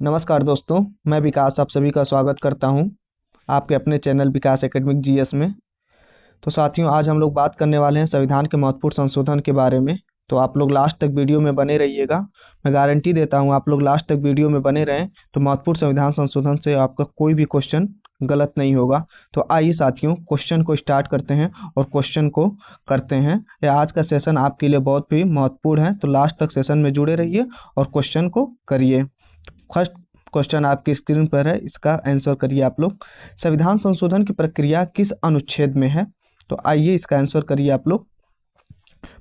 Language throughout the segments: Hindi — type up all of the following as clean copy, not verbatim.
नमस्कार दोस्तों, मैं विकास आप सभी का स्वागत करता हूं आपके अपने चैनल विकास एकेडमिक जीएस में। तो साथियों, आज हम लोग बात करने वाले हैं संविधान के महत्वपूर्ण संशोधन के बारे में। तो आप लोग लास्ट तक वीडियो में बने रहिएगा। मैं गारंटी देता हूं आप लोग लास्ट तक वीडियो में बने रहें तो महत्वपूर्ण संविधान संशोधन से आपका कोई भी क्वेश्चन गलत नहीं होगा। तो आइए साथियों, क्वेश्चन को स्टार्ट करते हैं और क्वेश्चन को करते हैं। आज का सेशन आपके लिए बहुत ही महत्वपूर्ण है, तो लास्ट तक सेशन में जुड़े रहिए और क्वेश्चन को करिए। फर्स्ट क्वेश्चन आपकी स्क्रीन पर है, इसका आंसर करिए आप लोग। संविधान संशोधन की प्रक्रिया किस अनुच्छेद में है? तो आइए इसका आंसर करिए आप लोग।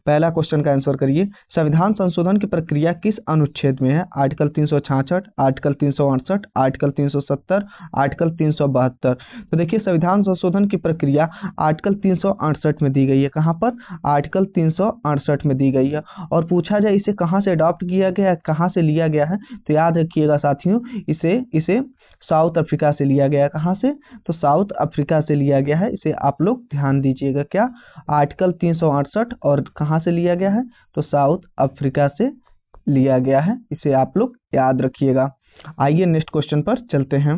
पहला क्वेश्चन का आंसर करिए, संविधान संशोधन की प्रक्रिया किस अनुच्छेद में है? Article 366, article 368, article 370, article 372। तो देखिए, संविधान संशोधन की प्रक्रिया आर्टिकल 368 में दी गई है। कहाँ पर? आर्टिकल 368 में दी गई है। और पूछा जाए इसे कहाँ से अडॉप्ट किया गया है, कहाँ से लिया गया है, तो याद रखिएगा साथियों, इसे साउथ अफ्रीका से लिया गया है। कहाँ से? तो साउथ अफ्रीका से लिया गया है। इसे आप लोग ध्यान दीजिएगा। क्या? आर्टिकल 368 और कहाँ से लिया गया है? तो साउथ अफ्रीका से लिया गया है। इसे आप लोग याद रखिएगा। आइए नेक्स्ट क्वेश्चन पर चलते हैं।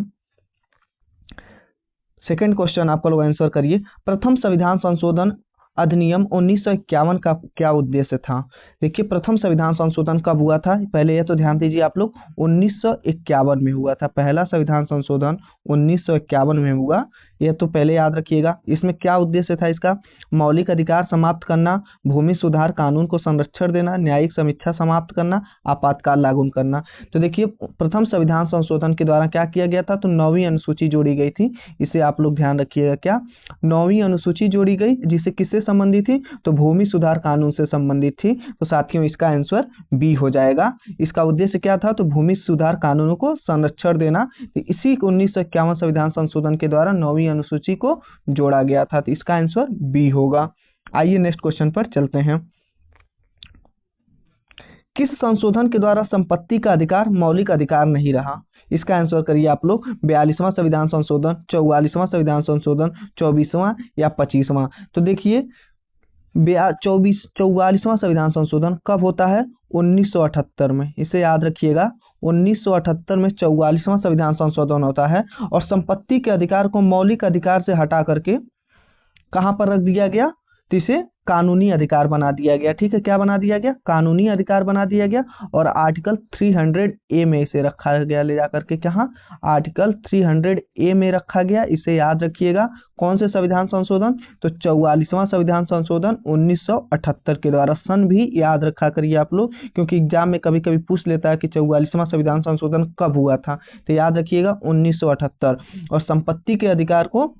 सेकंड क्वेश्चन आपका लोग आंसर करिए, प्रथम संविधान संशोधन अधिनियम 1951 का क्या उद्देश्य था? देखिए, प्रथम संविधान संशोधन कब हुआ था? पहले यह तो ध्यान दीजिए आप लोग, 1951 में हुआ था। पहला संविधान संशोधन 1951 में हुआ, यह तो पहले याद रखिएगा। इसमें क्या उद्देश्य था इसका? मौलिक अधिकार समाप्त करना, भूमि सुधार कानून को संरक्षण देना, न्यायिक समीक्षा समाप्त करना, आपातकाल लागू करना। तो देखिए, प्रथम संविधान संशोधन के द्वारा क्या किया गया था? तो 9वीं अनुसूची जोड़ी गई थी। इसे आप लोग ध्यान रखिएगा। क्या? 9वीं अनुसूची जोड़ी गई, जिसे किससे संबंधित थी? तो भूमि सुधार कानून से संबंधित थी। तो साथियों, इसका आंसर बी हो जाएगा। इसका उद्देश्य क्या था? तो भूमि सुधार कानूनों को संरक्षण देना। तो इसी 1951 संविधान संशोधन के द्वारा 9वीं अनुसूची को जोड़ा गया था। तो इसका आंसर बी होगा। आइए नेक्स्ट क्वेश्चन पर चलते हैं। किस संशोधन के द्वारा संपत्ति का अधिकार मौलिक अधिकार नहीं रहा? इसका आंसर करिए आप लोग। 42वां संविधान संशोधन, 44वां संविधान संशोधन, 24वां या 25वां? तो देखिए, 44वां संविधान संशोधन कब होता है? 1978 में। इसे याद रखिएगा, 1978 में 44वां संविधान संशोधन होता है। और संपत्ति के अधिकार को मौलिक अधिकार से हटा करके कहां पर रख दिया गया? तो इसे कानूनी अधिकार बना दिया गया। ठीक है, क्या बना दिया गया? कानूनी अधिकार बना दिया गया। और आर्टिकल 300A में इसे रखा गया, ले जाकर के कहा? आर्टिकल 300A में रखा गया। इसे याद रखिएगा। कौन से संविधान संशोधन? तो 44वां संविधान संशोधन 1978 के द्वारा। सन भी याद रखा करिए आप लोग, क्योंकि एग्जाम में कभी कभी पूछ लेता है कि 44वां संविधान संशोधन कब हुआ था। तो याद रखिएगा 1978। और संपत्ति के अधिकार को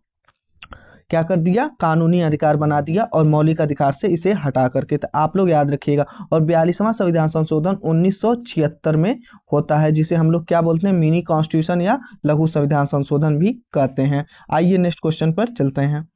क्या कर दिया? कानूनी अधिकार बना दिया और मौलिक अधिकार से इसे हटा करके। तो आप लोग याद रखिएगा। और 42वां संविधान संशोधन 1976 में होता है, जिसे हम लोग क्या बोलते हैं? मिनी कॉन्स्टिट्यूशन या लघु संविधान संशोधन भी कहते हैं। आइए नेक्स्ट क्वेश्चन पर चलते हैं।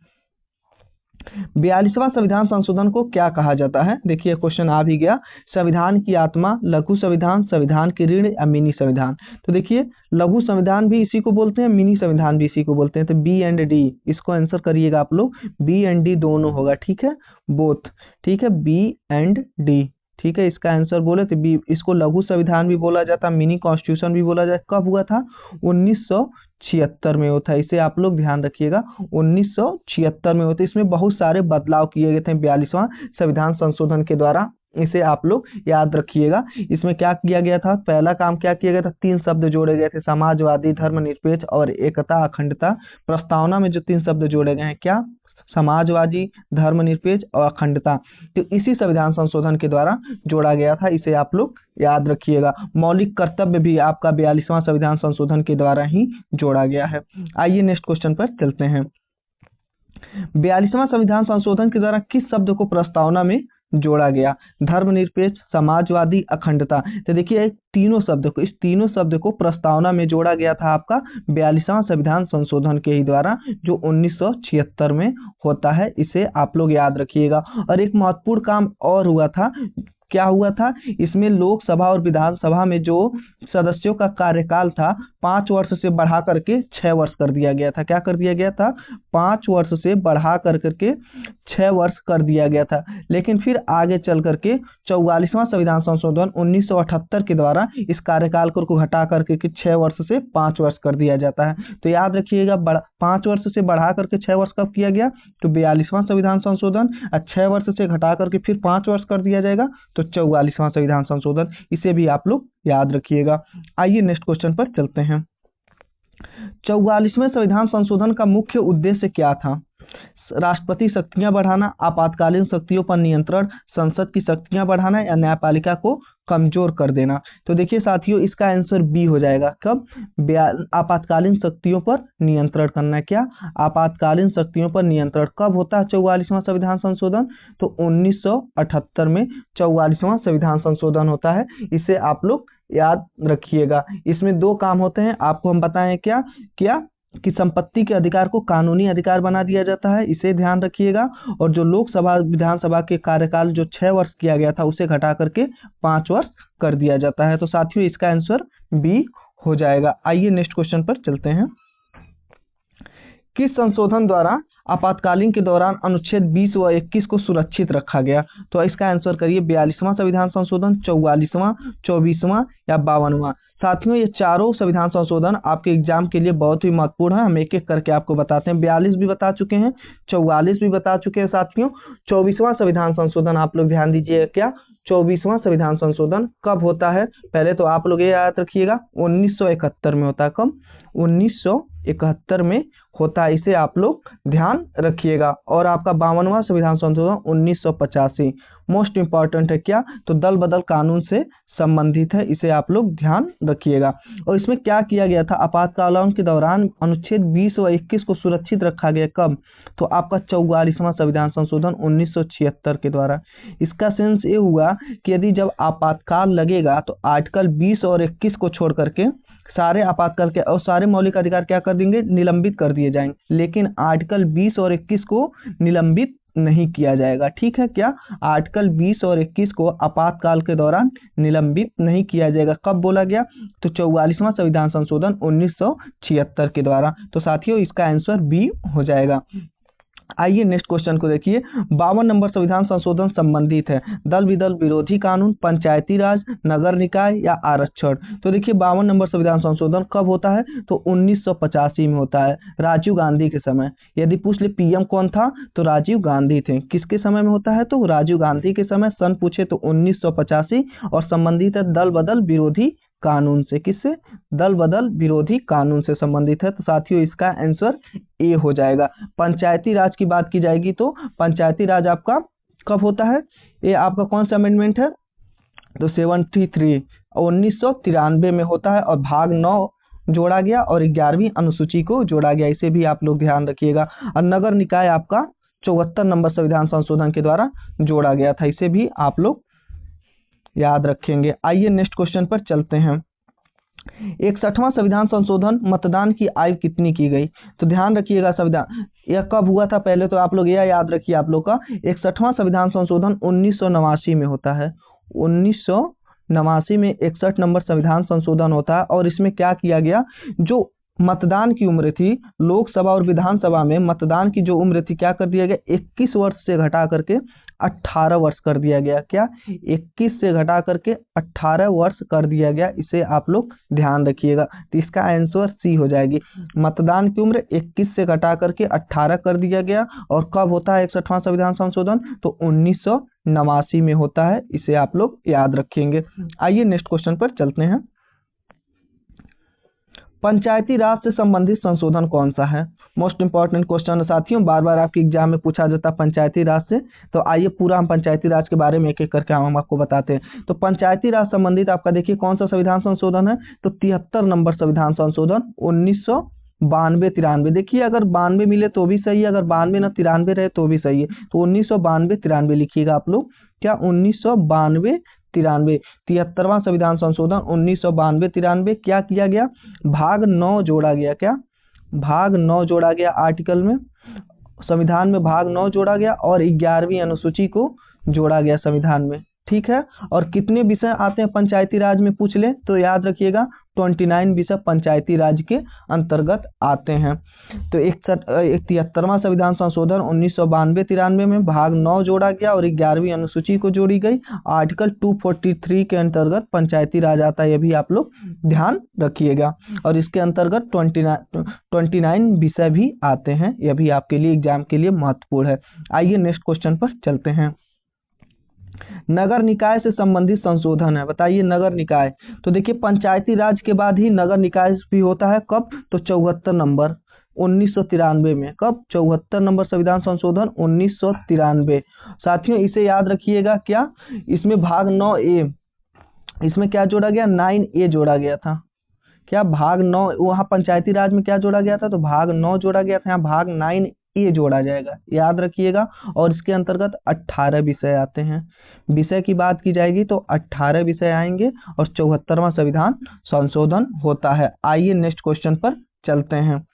42वां संविधान संशोधन को क्या कहा जाता है? देखिए, क्वेश्चन आ भी गया। संविधान की आत्मा, लघु संविधान, संविधान की रीढ़ या मिनी संविधान? तो देखिए, लघु संविधान भी इसी को बोलते हैं, मिनी संविधान भी इसी को बोलते हैं। तो बी एंड डी, इसको आंसर करिएगा आप लोग। बी एंड डी दोनों होगा। ठीक है, बोथ। ठीक है, बी एंड डी। ठीक है, इसका आंसर बोले तो बी। इसको लघु संविधान भी बोला जाता, मिनी कॉन्स्टिट्यूशन भी बोला जाता। कब हुआ था? 1976 में होता है। इसे आप लोग ध्यान रखिएगा, 1976 में होता है। इसमें बहुत सारे बदलाव किए गए थे 42वां संविधान संशोधन के द्वारा। इसे आप लोग याद रखिएगा। इसमें क्या किया गया था? पहला काम क्या किया गया था? 3 शब्द जोड़े गए थे, समाजवादी, धर्मनिरपेक्ष और एकता अखंडता। प्रस्तावना में जो 3 शब्द जोड़े गए हैं, क्या? समाजवादी, धर्मनिरपेक्ष और अखंडता। तो इसी संविधान संशोधन के द्वारा जोड़ा गया था। इसे आप लोग याद रखिएगा। मौलिक कर्तव्य भी आपका 42वां संविधान संशोधन के द्वारा ही जोड़ा गया है। आइए नेक्स्ट क्वेश्चन पर चलते हैं। 42वां संविधान संशोधन के द्वारा किस शब्द को प्रस्तावना में जोड़ा गया? धर्मनिरपेक्ष, समाजवादी, अखंडता। तो देखिए, इस तीनों शब्द को प्रस्तावना में जोड़ा गया था आपका 42वां संविधान संशोधन के ही द्वारा, जो 1976 में होता है। इसे आप लोग याद रखिएगा। और एक महत्वपूर्ण काम और हुआ था क्या हुआ था, इसमें लोकसभा और विधानसभा में जो सदस्यों का कार्यकाल था 5 वर्ष से बढ़ा करके 6 वर्ष कर दिया गया था। क्या कर दिया गया था, 5 वर्ष से बढ़ा करके 6 वर्ष कर दिया गया था। लेकिन फिर आगे चल करके 44वां संविधान संशोधन 1978 के द्वारा इस कार्यकाल को घटा करके 6 वर्ष से 5 वर्ष कर दिया जाता है। तो याद रखिएगा, 5 वर्ष से बढ़ा करके 6 वर्ष कब किया गया, तो 42वां संविधान संशोधन। 6 वर्ष से घटा करके फिर 5 वर्ष कर दिया जाएगा तो 44वां संविधान संशोधन। इसे भी आप लोग याद रखिएगा। आइए नेक्स्ट क्वेश्चन पर चलते हैं। 44वें संविधान संशोधन का मुख्य उद्देश्य क्या था, राष्ट्रपति शक्तियां बढ़ाना, आपातकालीन शक्तियों पर नियंत्रण, संसद की शक्तियां बढ़ाना या न्यायपालिका को कमजोर कर देना। तो देखिए साथियों, इसका आंसर बी हो जाएगा। कब, आपातकालीन शक्तियों पर नियंत्रण करना है। क्या, आपातकालीन शक्तियों पर नियंत्रण कब होता है 44वां संविधान संशोधन, तो 1978 में 44वां संविधान संशोधन होता है। इसे आप लोग याद रखिएगा। इसमें 2 काम होते हैं, आपको हम बताएं क्या क्या कि संपत्ति के अधिकार को कानूनी अधिकार बना दिया जाता है, इसे ध्यान रखिएगा। और जो लोकसभा विधानसभा के कार्यकाल जो 6 वर्ष किया गया था उसे घटा करके 5 वर्ष कर दिया जाता है। तो साथियों इसका आंसर बी हो जाएगा। आइए नेक्स्ट क्वेश्चन पर चलते हैं। किस संशोधन द्वारा आपातकालीन के दौरान अनुच्छेद 20 व 21 को सुरक्षित रखा गया, तो इसका आंसर करिए 42वां संविधान संशोधन, 44वां, 24वां या 52वां। साथियों ये चारों संविधान संशोधन आपके एग्जाम के लिए बहुत ही महत्वपूर्ण है। हम एक एक करके आपको बताते हैं। 42 भी बता चुके हैं, 44 भी बता चुके हैं साथियों। 24वां संविधान संशोधन आप लोग ध्यान दीजिए, क्या 24वां संविधान संशोधन कब होता है, पहले तो आप लोग ये याद रखिएगा 1971 में होता है। कब, 1971 में होता है, इसे आप लोग ध्यान रखिएगा। और आपका 52वां संविधान संशोधन 1985 मोस्ट इंपॉर्टेंट है। क्या, तो दल बदल कानून से संबंधित है, इसे आप लोग ध्यान रखिएगा। और इसमें क्या किया गया था, आपातकालीन के दौरान अनुच्छेद 20 व 21 को सुरक्षित रखा गया। कब, तो आपका 44वां संविधान संशोधन 1976 के द्वारा। इसका सेंस ये हुआ कि यदि जब आपातकाल लगेगा तो आर्टिकल 20 और 21 को छोड़ करके सारे आपातकाल के और सारे मौलिक अधिकार क्या कर देंगे, निलंबित कर दिए जाएंगे। लेकिन आर्टिकल 20 और 21 को निलंबित नहीं किया जाएगा। ठीक है, क्या आर्टिकल 20 और 21 को आपातकाल के दौरान निलंबित नहीं किया जाएगा। कब बोला गया, तो 44वां संविधान संशोधन 1976 के द्वारा। तो साथियों इसका आंसर बी हो जाएगा। आइए नेक्स्ट क्वेश्चन को देखिए। 52 नंबर संविधान संशोधन संबंधित है दल विदल विरोधी कानून, पंचायती राज, नगर निकाय या आरक्षण। तो देखिए 52 नंबर संविधान संशोधन कब होता है, तो 1985 में होता है, राजीव गांधी के समय। यदि पूछ ले पीएम कौन था, तो राजीव गांधी थे। किसके समय में होता है, तो राजीव गांधी के समय। सन पूछे तो 1985 और संबंधित है दल बदल विरोधी कानून से। किससे, दल बदल विरोधी कानून से संबंधित है। तो साथियों इसका आंसर ए हो जाएगा। पंचायती राज की बात की जाएगी तो पंचायती राज आपका कब होता है, ये आपका कौन सा अमेंडमेंट है, तो 73 1993 में होता है। और भाग 9 जोड़ा गया और 11वीं अनुसूची को जोड़ा गया, इसे भी आप लोग ध्यान रखिएगा। और नगर निकाय आपका 74 नंबर संविधान संशोधन के द्वारा जोड़ा गया था, इसे भी आप लोग याद रखेंगे। आइए नेक्स्ट क्वेश्चन पर चलते हैं। 61वां संविधान संशोधन मतदान की आयु कितनी की गई, तो ध्यान रखिएगा संविधान यह कब हुआ था, पहले तो आप लोग यह याद रखिए आप लोग का 61वां संविधान संशोधन 1989 में होता है। 1989 में 61 नंबर संविधान संशोधन होता है। और इसमें क्या किया गया, जो मतदान की उम्र थी लोकसभा और विधानसभा में, मतदान की जो उम्र थी क्या कर दिया गया, 21 वर्ष से घटा करके 18 वर्ष कर दिया गया। क्या, 21 से घटा करके 18 वर्ष कर दिया गया, इसे आप लोग ध्यान रखिएगा। तो इसका आंसर सी हो जाएगी। मतदान की उम्र 21 से घटा करके 18 कर दिया गया। और कब होता है 61वां संविधान संशोधन, तो 1989 में होता है, इसे आप लोग याद रखेंगे। आइए नेक्स्ट क्वेश्चन पर चलते हैं। पंचायती राज से संबंधित संशोधन कौन सा है, मोस्ट इंपॉर्टेंट क्वेश्चन है साथियों, बार बार आपके एग्जाम में पूछा जाता है पंचायती राज से। तो आइए पूरा हम पंचायती राज के बारे में एक एक करके हम आपको बताते हैं। तो पंचायती राज संबंधित आपका देखिए कौन सा संविधान संशोधन है, तो 73 नंबर संविधान संशोधन 1992-93। देखिए अगर 92 मिले तो भी सही है, अगर 92 ना 93 रहे तो भी सही है। तो 1992-93 लिखिएगा आप लोग। क्या, 1992-93, 73वां संविधान संशोधन 1992-93। क्या किया गया, भाग 9 जोड़ा गया। क्या, भाग 9 जोड़ा गया आर्टिकल में, संविधान में भाग 9 जोड़ा गया और 11वीं अनुसूची को जोड़ा गया संविधान में। ठीक है। और कितने विषय आते हैं पंचायती राज में पूछ ले तो याद रखिएगा 29 विषय पंचायती राज के अंतर्गत आते हैं। तो 73वां संविधान संशोधन 1992-93 में भाग 9 जोड़ा गया और 11वीं अनुसूची को जोड़ी गई। आर्टिकल 243 के अंतर्गत पंचायती राज आता है, यह भी आप लोग ध्यान रखिएगा। और इसके अंतर्गत 29 विषय भी आते हैं, यह भी आपके लिए एग्जाम के लिए महत्वपूर्ण है। आइए नेक्स्ट क्वेश्चन पर चलते हैं। नगर निकाय से संबंधित संशोधन है, बताइए नगर निकाय। तो देखिए पंचायती राज के बाद ही नगर निकाय भी होता है, कब? तो 74 नंबर 1993 में। कब? 74 नंबर संविधान संशोधन 1993। साथियों इसे याद रखिएगा, क्या इसमें भाग 9A, इसमें क्या जोड़ा गया? 9A जोड़ा गया था। क्या भाग 9 वहां पंचायती राज में क्या जोड़ा गया था? तो भाग 9 जोड़ा गया था, यहाँ भाग 9A जोड़ा जाएगा, याद रखिएगा। और इसके अंतर्गत 18 विषय आते हैं। विषय की बात की जाएगी तो 18 विषय आएंगे और 74वां संविधान संशोधन होता है। आइए नेक्स्ट क्वेश्चन पर चलते हैं।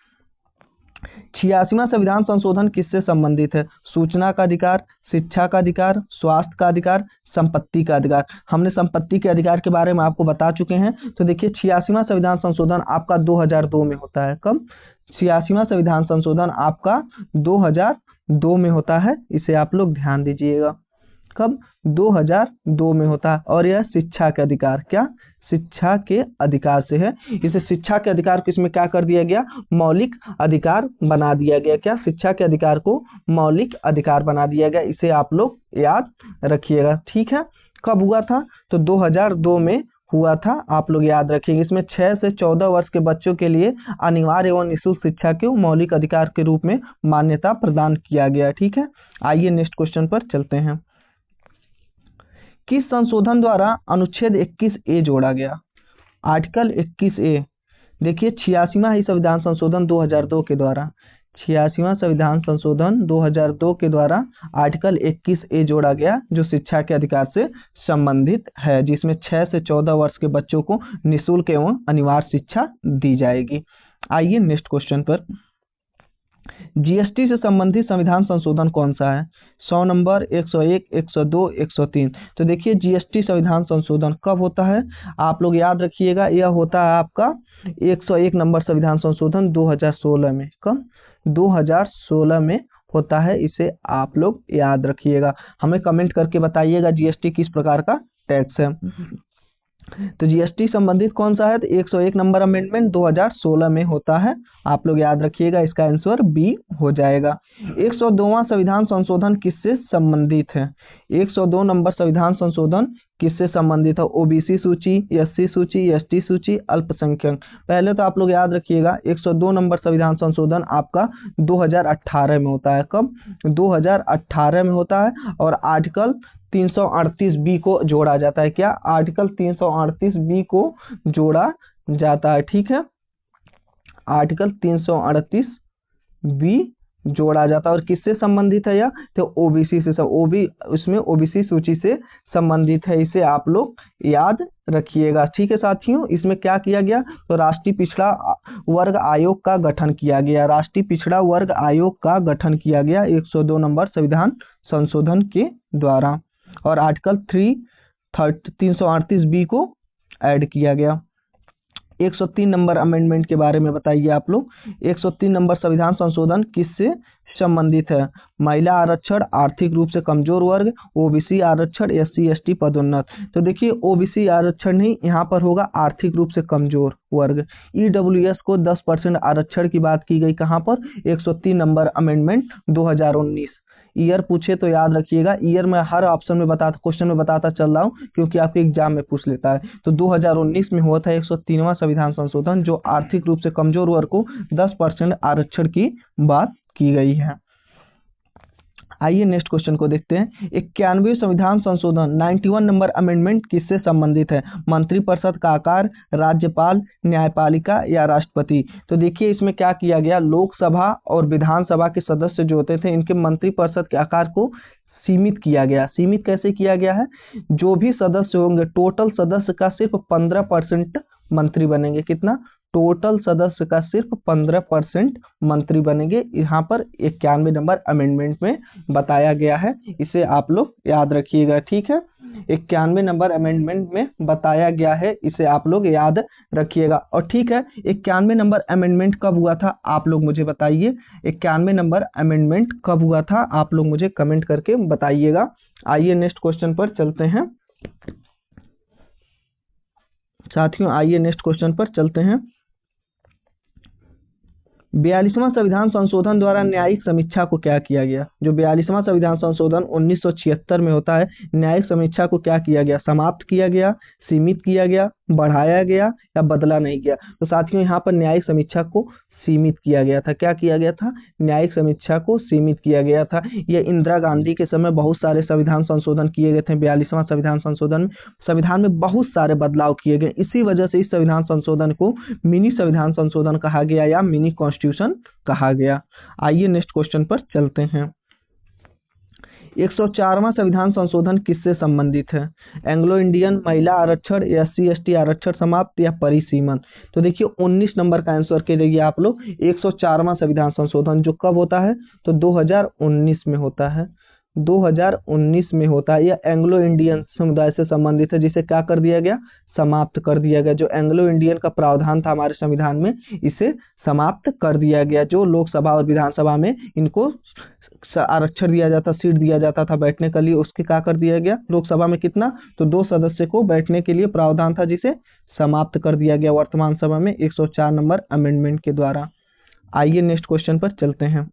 86वां संविधान संशोधन किससे संबंधित है? सूचना का अधिकार, शिक्षा का अधिकार, स्वास्थ्य का अधिकार, संपत्ति का अधिकार। हमने संपत्ति के अधिकार के बारे में आपको बता चुके हैं। तो देखिए 86वां संविधान संशोधन आपका 2002 में होता है। कब? 86वां संविधान संशोधन आपका 2002 में होता है, इसे आप लोग ध्यान दीजिएगा। कब? 2002 में होता है। और यह शिक्षा के अधिकार, क्या? शिक्षा के अधिकार से है। इसे शिक्षा के अधिकार को इसमें क्या कर दिया गया? मौलिक अधिकार बना दिया गया। क्या? शिक्षा के अधिकार को मौलिक अधिकार बना दिया गया, इसे आप लोग याद रखिएगा, ठीक है। कब हुआ था? तो 2002 में हुआ था, आप लोग याद रखिएगा। इसमें 6 से 14 वर्ष के बच्चों के लिए अनिवार्य एवं निःशुल्क शिक्षा के मौलिक अधिकार के रूप में मान्यता प्रदान किया गया, ठीक है। आइए नेक्स्ट क्वेश्चन पर चलते हैं। किस संशोधन द्वारा अनुच्छेद 21A जोड़ा गया? Article 21A। देखिए 86वां ही संविधान संशोधन 2002 के द्वारा, 86वां संविधान संशोधन 2002 के द्वारा आर्टिकल 21A जोड़ा गया, जो शिक्षा के अधिकार से संबंधित है, जिसमें 6 से 14 वर्ष के बच्चों को निःशुल्क एवं अनिवार्य शिक्षा दी जाएगी। आइए नेक्स्ट क्वेश्चन पर। जीएसटी से संबंधित संविधान संशोधन कौन सा है? 100 नंबर, 101, 102, 103। तो देखिए जीएसटी संविधान संशोधन कब होता है? आप लोग याद रखिएगा, यह होता है आपका 101 नंबर संविधान संशोधन 2016 में। कब? 2016 में होता है, इसे आप लोग याद रखिएगा। हमें कमेंट करके बताइएगा जीएसटी किस प्रकार का टैक्स है। तो जीएसटी संबंधित कौन सा है? तो 101 नंबर अमेंडमेंट 2016 में होता है, आप लोग याद रखिएगा, इसका आंसर बी हो जाएगा। 102वां संविधान संशोधन किससे संबंधित है? 102 नंबर संविधान संशोधन किससे संबंधित है? ओबीसी सूची, एससी सूची, एसटी सूची, अल्पसंख्यक। पहले तो आप लोग याद रखिएगा 102 नंबर संविधान संशोधन आपका 2018 में होता है। कब? 2018 में होता है। और आर्टिकल 338B को जोड़ा जाता है। क्या? आर्टिकल 338B को जोड़ा जाता है, ठीक है। आर्टिकल 338B जोड़ा जाता है। और किससे संबंधित है यह? तो ओबीसी से, उसमें ओबीसी सूची से संबंधित है, इसे आप लोग याद रखिएगा, ठीक है साथियों। इसमें क्या किया गया? तो राष्ट्रीय पिछड़ा वर्ग आयोग का गठन किया गया, राष्ट्रीय पिछड़ा वर्ग आयोग का गठन किया गया 102 नंबर संविधान संशोधन के द्वारा। और आर्टिकल 338B को ऐड किया गया। 103 नंबर अमेंडमेंट के बारे में बताइए आप लोग। 103 नंबर संविधान संशोधन किससे संबंधित है? महिला आरक्षण, आर्थिक रूप से कमजोर वर्ग, ओबीसी आरक्षण, एससी एसटी पदोन्नत। तो देखिए ओबीसी आरक्षण नहीं, यहाँ पर होगा आर्थिक रूप से कमजोर वर्ग। ईडब्ल्यूएस को 10% आरक्षण की बात की गई, कहाँ पर? 103 नंबर अमेंडमेंट 2019। ईयर पूछे तो याद रखिएगा, ईयर में हर ऑप्शन में क्वेश्चन में बताता चल रहा हूँ, क्योंकि आपके एग्जाम में पूछ लेता है। तो 2019 में हुआ था 103वां संविधान संशोधन, जो आर्थिक रूप से कमजोर वर्ग को 10% आरक्षण की बात की गई है। आइए नेक्स्ट क्वेश्चन को देखते हैं। 91वें संविधान संशोधन 91 नंबर अमेंडमेंट किससे संबंधित है? मंत्रिपरिषद का आकार, राज्यपाल, न्यायपालिका या राष्ट्रपति। तो देखिए इसमें क्या किया गया, लोकसभा और विधानसभा के सदस्य जो होते थे, इनके मंत्रिपरिषद के आकार को सीमित किया गया। सीमित कैसे किया गया है? जो भी सदस्य होंगे, टोटल सदस्य का सिर्फ 15% मंत्री बनेंगे। कितना? टोटल सदस्य का सिर्फ 15% मंत्री बनेंगे। यहाँ पर 91 नंबर अमेंडमेंट में बताया गया है, इसे आप लोग याद रखिएगा, ठीक है। 91 नंबर अमेंडमेंट में बताया गया है, इसे आप लोग याद रखिएगा। और ठीक है, 91 नंबर अमेंडमेंट कब हुआ था आप लोग मुझे बताइए। 91 नंबर अमेंडमेंट कब हुआ था आप लोग मुझे कमेंट करके बताइएगा। आइए नेक्स्ट क्वेश्चन पर चलते हैं साथियों, आइए नेक्स्ट क्वेश्चन पर चलते हैं। 42वां संविधान संशोधन द्वारा न्यायिक समीक्षा को क्या किया गया। जो 42वां संविधान संशोधन 1976 में होता है, न्यायिक समीक्षा को क्या किया गया, समाप्त किया गया, सीमित किया गया, बढ़ाया गया या बदला नहीं गया। तो साथियों यहाँ पर न्यायिक समीक्षा को सीमित किया गया था। क्या किया गया था, न्यायिक समीक्षा को सीमित किया गया था। यह इंदिरा गांधी के समय बहुत सारे संविधान संशोधन किए गए थे। 42वां संविधान संशोधन, संविधान में बहुत सारे बदलाव किए गए, इसी वजह से इस संविधान संशोधन को मिनी संविधान संशोधन कहा गया या मिनी कॉन्स्टिट्यूशन कहा गया। आइए नेक्स्ट क्वेश्चन पर चलते हैं। 104वां संविधान संशोधन किससे संबंधित है। एंग्लो इंडियन, महिला आरक्षण, SC ST आरक्षण समाप्त या परिसीमन। तो देखिए 19 नंबर का आंसर के लिए आप लोग 104वां संविधान संशोधन जो कब होता है, तो 2019 में होता है, 2019 में होता है। यह एंग्लो इंडियन समुदाय से संबंधित है, जिसे क्या कर दिया गया, समाप्त कर दिया गया। जो एंग्लो इंडियन का प्रावधान था हमारे संविधान में, इसे समाप्त कर दिया गया। जो लोकसभा और विधानसभा में इनको आरक्षण दिया जाता, सीट दिया जाता था बैठने के लिए, उसके क्या कर दिया गया, लोकसभा में कितना, तो 2 सदस्य को बैठने के लिए प्रावधान था, जिसे समाप्त कर दिया गया वर्तमान समय में 104 नंबर अमेंडमेंट के द्वारा। आइए नेक्स्ट क्वेश्चन पर चलते हैं।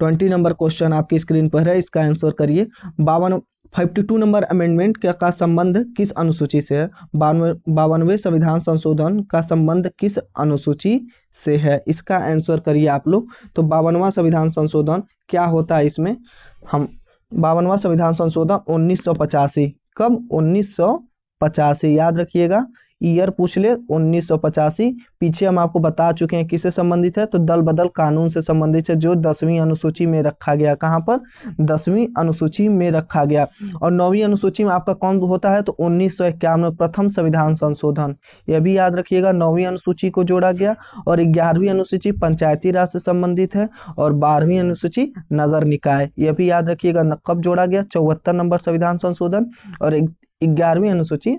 20 नंबर क्वेश्चन आपकी स्क्रीन पर है, इसका आंसर करिए। 52 नंबर अमेंडमेंट का संबंध किस अनुसूची से है। 52वें संविधान संशोधन का संबंध किस अनुसूची से है, इसका आंसर करिए आप लोग। तो 52वां संविधान संशोधन क्या होता है, इसमें हम 52वां संविधान संशोधन 1985, कब, 1985 याद रखिएगा, ईयर पूछ ले 1985। पीछे हम आपको बता चुके हैं किससे संबंधित है, तो दल बदल कानून से संबंधित है, जो 10वीं अनुसूची में रखा गया। कहाँ पर, 10वीं अनुसूची में रखा गया। और 9वीं अनुसूची में आपका कौन होता है, तो 1951 प्रथम संविधान संशोधन, यह भी याद रखिएगा, 9वीं अनुसूची को जोड़ा गया। और 11वीं अनुसूची पंचायती राज से संबंधित है, और 12वीं अनुसूची नगर निकाय, यह भी याद रखिएगा, कब जोड़ा गया, 74 नंबर संविधान संशोधन। और 11वीं अनुसूची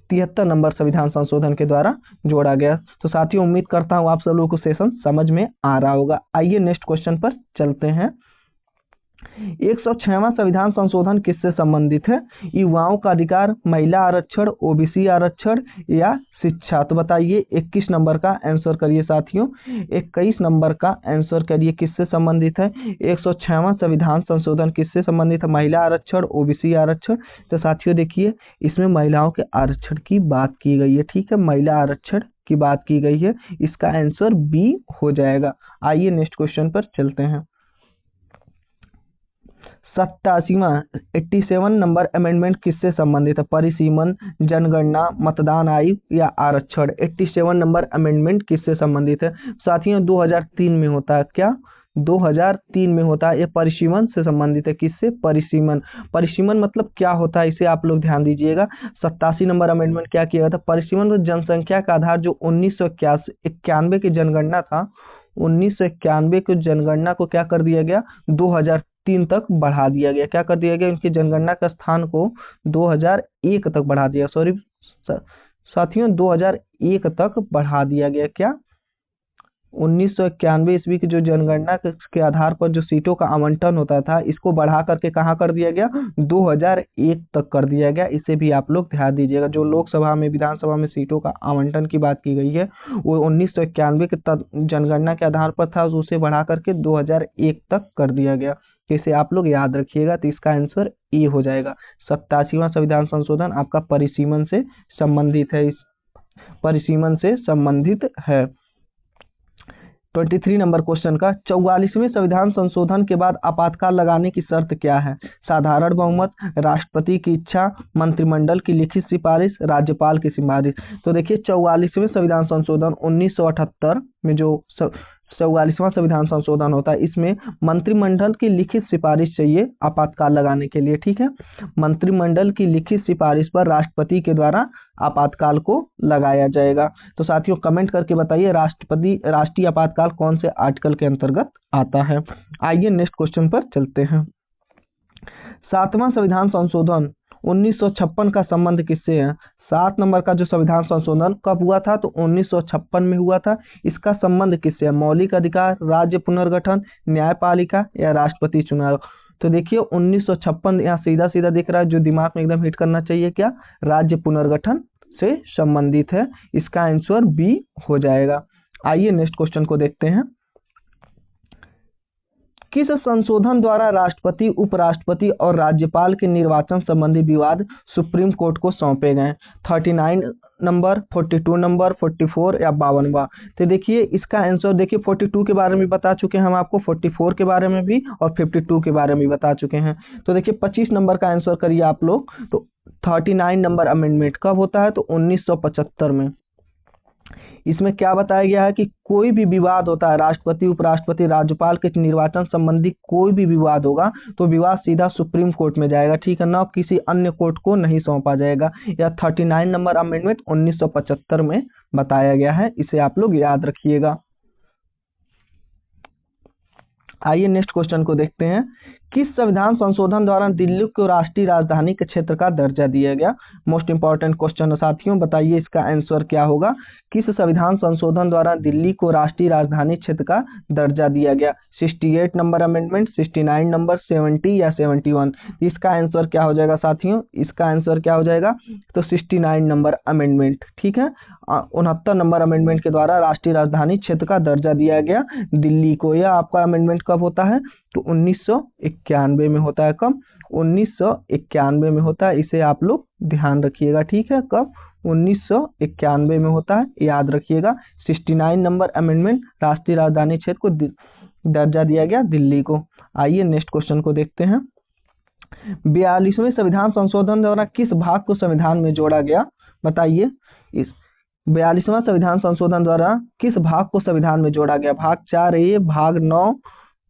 73 नंबर संविधान संशोधन के द्वारा जोड़ा गया। तो साथियों उम्मीद करता हूं आप सब लोगों को सेशन समझ में आ रहा होगा। आइए नेक्स्ट क्वेश्चन पर चलते हैं। 106वां संविधान संशोधन किससे संबंधित है। युवाओं का अधिकार, महिला आरक्षण, OBC आरक्षण या शिक्षा। तो बताइए 21 नंबर का आंसर करिए साथियों, 21 नंबर का आंसर करिए, किससे संबंधित है 106वां संविधान संशोधन किससे संबंधित है, महिला आरक्षण, OBC आरक्षण। तो साथियों देखिए इसमें महिलाओं के आरक्षण की बात की गई है, ठीक है, महिला आरक्षण की बात की गई है, इसका आंसर B हो जाएगा। आइए नेक्स्ट क्वेश्चन पर चलते हैं। 87वां नंबर अमेंडमेंट किससे संबंधित है, परिसीमन, जनगणना, मतदान आयु या आरक्षण। 87 नंबर अमेंडमेंट किससे संबंधित है साथियों, 2003 में होता है। क्या, 2003 में होता है। ये परिसीमन से संबंधित है, किससे, परिसीमन। परिसीमन मतलब क्या होता है, इसे आप लोग ध्यान दीजिएगा। 87 नंबर अमेंडमेंट क्या किया गया था, परिसीमन में जनसंख्या का आधार जो 1991 की जनगणना था, 1991 की जनगणना को क्या कर दिया गया, 2003 तक बढ़ा दिया गया। क्या कर दिया गया, उनकी जनगणना का स्थान को 2001 तक बढ़ा दिया, सॉरी साथियों 2001 तक बढ़ा दिया गया। क्या, 1991 ईस्वी की जो जनगणना के आधार पर जो सीटों का आवंटन होता था, इसको बढ़ा करके कहाँ कर दिया गया, 2001 तक कर दिया गया। इसे भी आप लोग ध्यान दीजिएगा। जो लोकसभा में, विधानसभा में सीटों का आवंटन की बात की गई है, वो 1991 के जनगणना के आधार पर था, उसे बढ़ा करके 2001 तक कर दिया गया। इसे आप लोग याद रखिएगा। तो इसका आंसर ए हो जाएगा। 87वां संविधान संशोधन आपका परिसीमन से संबंधित है, इस परिसीमन से संबंधित है। 23 नंबर क्वेश्चन का, 44वें संविधान संशोधन के बाद आपातकाल लगाने की शर्त क्या है, साधारण बहुमत, राष्ट्रपति की इच्छा, मंत्रिमंडल की लिखित सिफारिश, राज्यपाल की सिफारिश। तो देखिए 44वें संविधान संशोधन 1978 में जो 44वां संविधान संशोधन होता है। इसमें मंत्रिमंडल की लिखित सिफारिश चाहिए आपातकाल लगाने के लिए, ठीक है। मंत्रिमंडल की लिखित सिफारिश पर राष्ट्रपति के द्वारा आपातकाल को लगाया जाएगा। तो साथियों कमेंट करके बताइए राष्ट्रीय आपातकाल कौन से आर्टिकल के अंतर्गत आता है। आइए नेक्स्ट क्वेश्चन पर चलते हैं। 7वां संविधान संशोधन 1956 का संबंध किससे है? 7 नंबर का जो संविधान संशोधन कब हुआ था? तो 1956 में हुआ था। इसका संबंध किससे है? मौलिक अधिकार, राज्य पुनर्गठन, न्यायपालिका या राष्ट्रपति चुनाव? तो देखिए 1956 यहाँ सीधा सीधा दिख रहा है, जो दिमाग में एकदम हिट करना चाहिए क्या? राज्य पुनर्गठन से संबंधित है। इसका आंसर बी हो जाएगा। आइए नेक्स्ट क्वेश्चन को देखते हैं। किस संशोधन द्वारा राष्ट्रपति, उपराष्ट्रपति और राज्यपाल के निर्वाचन संबंधी विवाद सुप्रीम कोर्ट को सौंपे गए? 39 नंबर, 42 नंबर, 44 या 52वां? तो देखिए इसका आंसर देखिए 42 के बारे में बता चुके हैं हम आपको, 44 के बारे में भी और 52 के बारे में बता चुके हैं। तो देखिए 25 नंबर का आंसर करिए आप लोग। तो 39 नंबर अमेंडमेंट कब होता है? तो 1975 में। इसमें क्या बताया गया है कि कोई भी विवाद होता है, राष्ट्रपति, उपराष्ट्रपति, राज्यपाल के निर्वाचन संबंधी कोई भी विवाद होगा तो विवाद सीधा सुप्रीम कोर्ट में जाएगा, ठीक है ना, किसी अन्य कोर्ट को नहीं सौंपा जाएगा। यह 39 नंबर अमेंडमेंट 1975 में बताया गया है, इसे आप लोग याद रखिएगा। आइए नेक्स्ट क्वेश्चन को देखते हैं। किस संविधान संशोधन द्वारा दिल्ली को राष्ट्रीय राजधानी के क्षेत्र का दर्जा दिया गया? मोस्ट इंपॉर्टेंट क्वेश्चन है साथियों, बताइए इसका आंसर क्या होगा। किस संविधान संशोधन द्वारा दिल्ली को राष्ट्रीय राजधानी क्षेत्र का दर्जा दिया गया? 68 नंबर अमेंडमेंट, 69 नंबर, 70 या 71? इसका आंसर क्या हो जाएगा साथियों? इसका आंसर क्या हो जाएगा? तो 69 नंबर अमेंडमेंट, ठीक है। 69 नंबर अमेंडमेंट के द्वारा राष्ट्रीय राजधानी क्षेत्र का दर्जा दिया गया दिल्ली को। यह आपका अमेंडमेंट कब होता है? तो 1991 में होता है। कब? 1991 में होता है, इसे आप लोग ध्यान रखिएगा, ठीक है। कब? 1991 में होता है, याद रखिएगा। 69 नंबर अमेंडमेंट, राष्ट्रीय राजधानी क्षेत्र को दर्जा दिया गया दिल्ली को। आइए नेक्स्ट क्वेश्चन को देखते हैं। 42वें संविधान संशोधन द्वारा किस भाग को संविधान में जोड़ा गया? बताइए। इस 42वां संविधान संशोधन द्वारा किस भाग को संविधान में जोड़ा गया? भाग 4A, भाग 9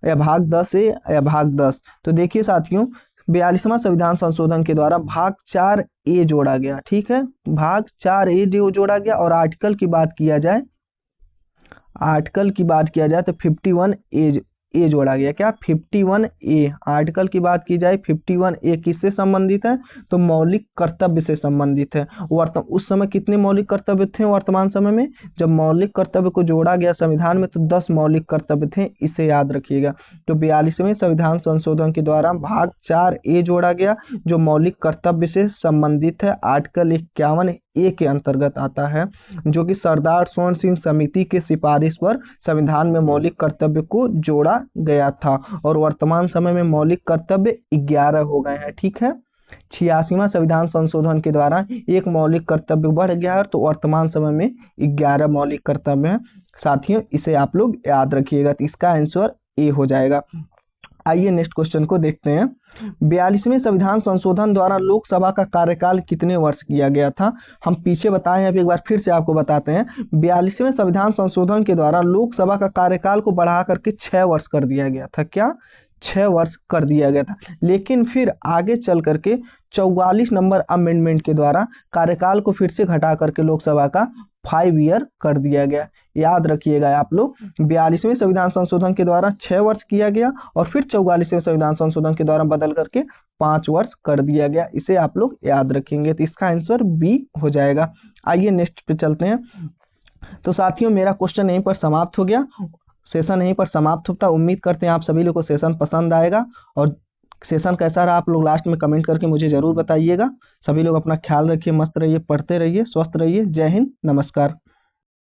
या भाग 10A या भाग 10? तो देखिए साथियों 42वां संविधान संशोधन के द्वारा भाग 4A जोड़ा गया, ठीक है। भाग 4A जो जोड़ा गया, और आर्टिकल की बात किया जाए, आर्टिकल की बात किया जाए तो 51A जोड़ा गया। क्या? 51A। आर्टिकल की बात की जाए 51A किससे संबंधित है? तो मौलिक कर्तव्य से संबंधित है। उस समय कितने मौलिक कर्तव्य थे वर्तमान समय में? जब मौलिक कर्तव्य को जोड़ा गया संविधान में तो 10 मौलिक कर्तव्य थे, इसे याद रखिएगा। तो 42वें संविधान संशोधन के द्वारा भाग 4A जोड़ा गया जो मौलिक कर्तव्य से संबंधित है। आर्टिकल 51A के अंतर्गत आता है, जो कि सरदार स्वर्ण सिंह समिति के सिफारिश पर संविधान में मौलिक कर्तव्य को जोड़ा गया था। और वर्तमान समय में मौलिक कर्तव्य 11 हो गए हैं, ठीक है। 86वां संविधान संशोधन के द्वारा एक मौलिक कर्तव्य बढ़ गया है, तो वर्तमान समय में 11 मौलिक कर्तव्य हैं साथियों, इसे आप लोग याद रखिएगा। तो इसका आंसर ए हो जाएगा। आइए नेक्स्ट क्वेश्चन को देखते हैं। 42वें संविधान संशोधन द्वारा लोकसभा का कार्यकाल कितने वर्ष किया गया था? हम पीछे बताए, अब एक बार फिर से आपको बताते हैं। 42वें संविधान संशोधन के द्वारा लोकसभा का कार्यकाल को बढ़ा करके 6 वर्ष कर दिया गया था। क्या? 6 वर्ष कर दिया गया था। लेकिन फिर आगे चल करके 44 नंबर अमेंडमेंट के द्वारा कार्यकाल को फिर से घटा करके लोकसभा का 5 ईयर कर दिया गया। याद रखिएगा आप लोग, 42वें संविधान संशोधन के द्वारा 6 वर्ष किया गया और फिर 44वें संविधान संशोधन के द्वारा बदल करके 5 वर्ष कर दिया गया, इसे आप लोग याद रखेंगे। तो इसका आंसर बी हो जाएगा। आइए नेक्स्ट पे चलते हैं। तो साथियों मेरा क्वेश्चन यहीं पर समाप्त हो गया, सेशन यहीं पर समाप्त होता। उम्मीद करते हैं आप सभी लोग को सेशन पसंद आएगा, और सेशन कैसा रहा आप लोग लास्ट में कमेंट करके मुझे जरूर बताइएगा। सभी लोग अपना ख्याल रखिए, मस्त रहिए, पढ़ते रहिए, स्वस्थ रहिए। जय हिंद, नमस्कार।